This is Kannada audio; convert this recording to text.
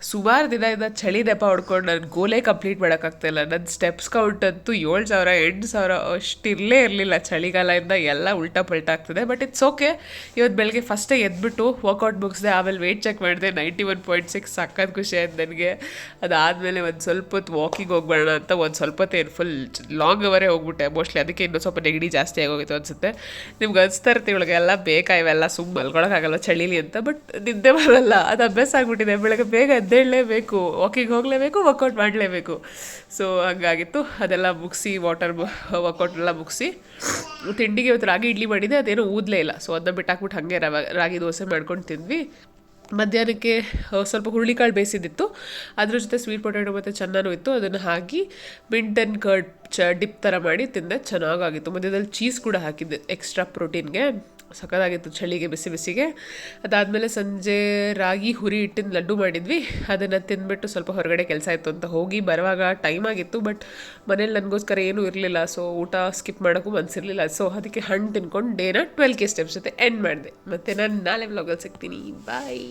ಸುಮಾರು ದಿನದಿಂದ ಚಳಿ ನೆಪ ಹೊಡ್ಕೊಂಡು ನಾನು ಗೋಲೆ ಕಂಪ್ಲೀಟ್ ಮಾಡೋಕ್ಕಾಗ್ತಾಯಿಲ್ಲ. ನನ್ನ ಸ್ಟೆಪ್ಸ್ ಕೌಂಟ್ ಅಂತೂ 7,000 8,000 ಅಷ್ಟು ಇರಲಿಲ್ಲ. ಚಳಿಗಾಲದಿಂದ ಎಲ್ಲ ಉಲ್ಟಾ ಪಲ್ಟಾ ಆಗ್ತದೆ. But it's okay. ಇವತ್ತು ಬೆಳಗ್ಗೆ ಫಸ್ಟೇ ಎದ್ಬಿಟ್ಟು ವರ್ಕೌಟ್ ಮುಗಿಸಿದೆ. ಆಮೇಲೆ ವೆಯ್ಟ್ ಚೆಕ್ ಮಾಡಿದೆ, 91.6 ಸಕ್ಕತ್ ಖುಷಿ ಆಯ್ತು ನನಗೆ. ಅದಾದಮೇಲೆ ಒಂದು ಸ್ವಲ್ಪ ಹೊತ್ತು ವಾಕಿಂಗ್ ಹೋಗ್ಬೇಡ ಅಂತ ಒಂದು ಸ್ವಲ್ಪ ಹೊತ್ತೇನು ಫುಲ್ ಲಾಂಗ್ ಅವರೇ ಹೋಗ್ಬಿಟ್ಟೆ ಮೋಸ್ಟ್ಲಿ. ಅದಕ್ಕೆ ಇನ್ನೂ ಸ್ವಲ್ಪ ನೆಗಡಿ ಜಾಸ್ತಿ ಆಗೋಗಿತ್ತು ಅನಿಸುತ್ತೆ. ನಿಮ್ಗೆ ಅನಿಸ್ತಾ ಇರ್ತೀವಿ ಇವಳಿಗೆ ಎಲ್ಲ ಬೇಕಾ ಇವೆಲ್ಲ ಸುಮ್ಮ ಮಲ್ಕೊಳಕ್ಕಾಗಲ್ಲ ಚಳಿಲಿ ಅಂತ. ಬಟ್ ನಿದ್ದೆ ಬರಲ್ಲ, ಅದು ಅಭ್ಯಾಸ ಆಗಿಬಿಟ್ಟಿದೆ. ಬೆಳಗ್ಗೆ ಬೇಗ ಎದ್ದೇಳಲೇಬೇಕು, ವಾಕಿಂಗ್ ಹೋಗಲೇಬೇಕು, ವರ್ಕೌಟ್ ಮಾಡಲೇಬೇಕು. ಸೊ ಹಂಗಾಗಿತ್ತು. ಅದೆಲ್ಲ ಮುಗಿಸಿ ವರ್ಕೌಟ್ ಎಲ್ಲ ಮುಗಿಸಿ ತಿಂಡಿಗೆ ಇವತ್ತು ರಾಗಿ ಇಡ್ಲಿ ಮಾಡಿದೆ. ಅದೇನೋ ಊದಲೇ ಇಲ್ಲ. ಸೊ ಅದನ್ನ ಬಿಟ್ಟಾಕ್ಬಿಟ್ಟು ಹಾಗೆ ರಾಗಿ ದೋಸೆ ಮಾಡ್ಕೊಂಡು ತಿಂದ್ವಿ. ಮಧ್ಯಾಹ್ನಕ್ಕೆ ಸ್ವಲ್ಪ ಹುರುಳಿಕಾಳು ಬೇಯಿಸಿದ್ದಿತ್ತು, ಅದ್ರ ಜೊತೆ ಸ್ವೀಟ್ ಪೊಟ್ಯಾಟೊ ಮತ್ತು ಚೆನ್ನಾನೂ ಇತ್ತು. ಅದನ್ನು ಹಾಕಿ ಮಿಂಟ್ ಆ್ಯಂಡ್ ಕರ್ಡ್ ಡಿಪ್ ಥರ ಮಾಡಿ ತಿಂದೆ. ಚೆನ್ನಾಗಾಗಿತ್ತು. ಮಧ್ಯದಲ್ಲಿ ಚೀಸ್ ಕೂಡ ಹಾಕಿದ್ದೆ ಎಕ್ಸ್ಟ್ರಾ ಪ್ರೋಟೀನ್ಗೆ. ಸಖತ್ತಾಗಿತ್ತು ಚಳಿಗೆ ಬಿಸಿ ಬಿಸಿಗೆ. ಅದಾದಮೇಲೆ ಸಂಜೆ ರಾಗಿ ಹುರಿ ಹಿಟ್ಟಿನ ಲಡ್ಡು ಮಾಡಿದ್ವಿ. ಅದನ್ನು ತಿಂದ್ಬಿಟ್ಟು ಸ್ವಲ್ಪ ಹೊರಗಡೆ ಕೆಲಸ ಇತ್ತು ಅಂತ ಹೋಗಿ ಬರುವಾಗ ಟೈಮ್ ಆಗಿತ್ತು. ಬಟ್ ಮನೇಲಿ ನನಗೋಸ್ಕರ ಏನೂ ಇರಲಿಲ್ಲ. ಸೊ ಊಟ ಸ್ಕಿಪ್ ಮಾಡೋಕ್ಕೂ ಮನಸ್ಸಿರಲಿಲ್ಲ. ಸೊ ಅದಕ್ಕೆ ಹಣ್ಣು ತಿನ್ಕೊಂಡು ಡೇನ 12K ಸ್ಟೆಪ್ಸ್ ಜೊತೆ ಎಂಡ್ ಮಾಡಿದೆ. ಮತ್ತು ನಾನು ನಾಳೆ ವ್ಲಾಗಲ್ಲಿ ಸಿಗ್ತೀನಿ. ಬಾಯ್.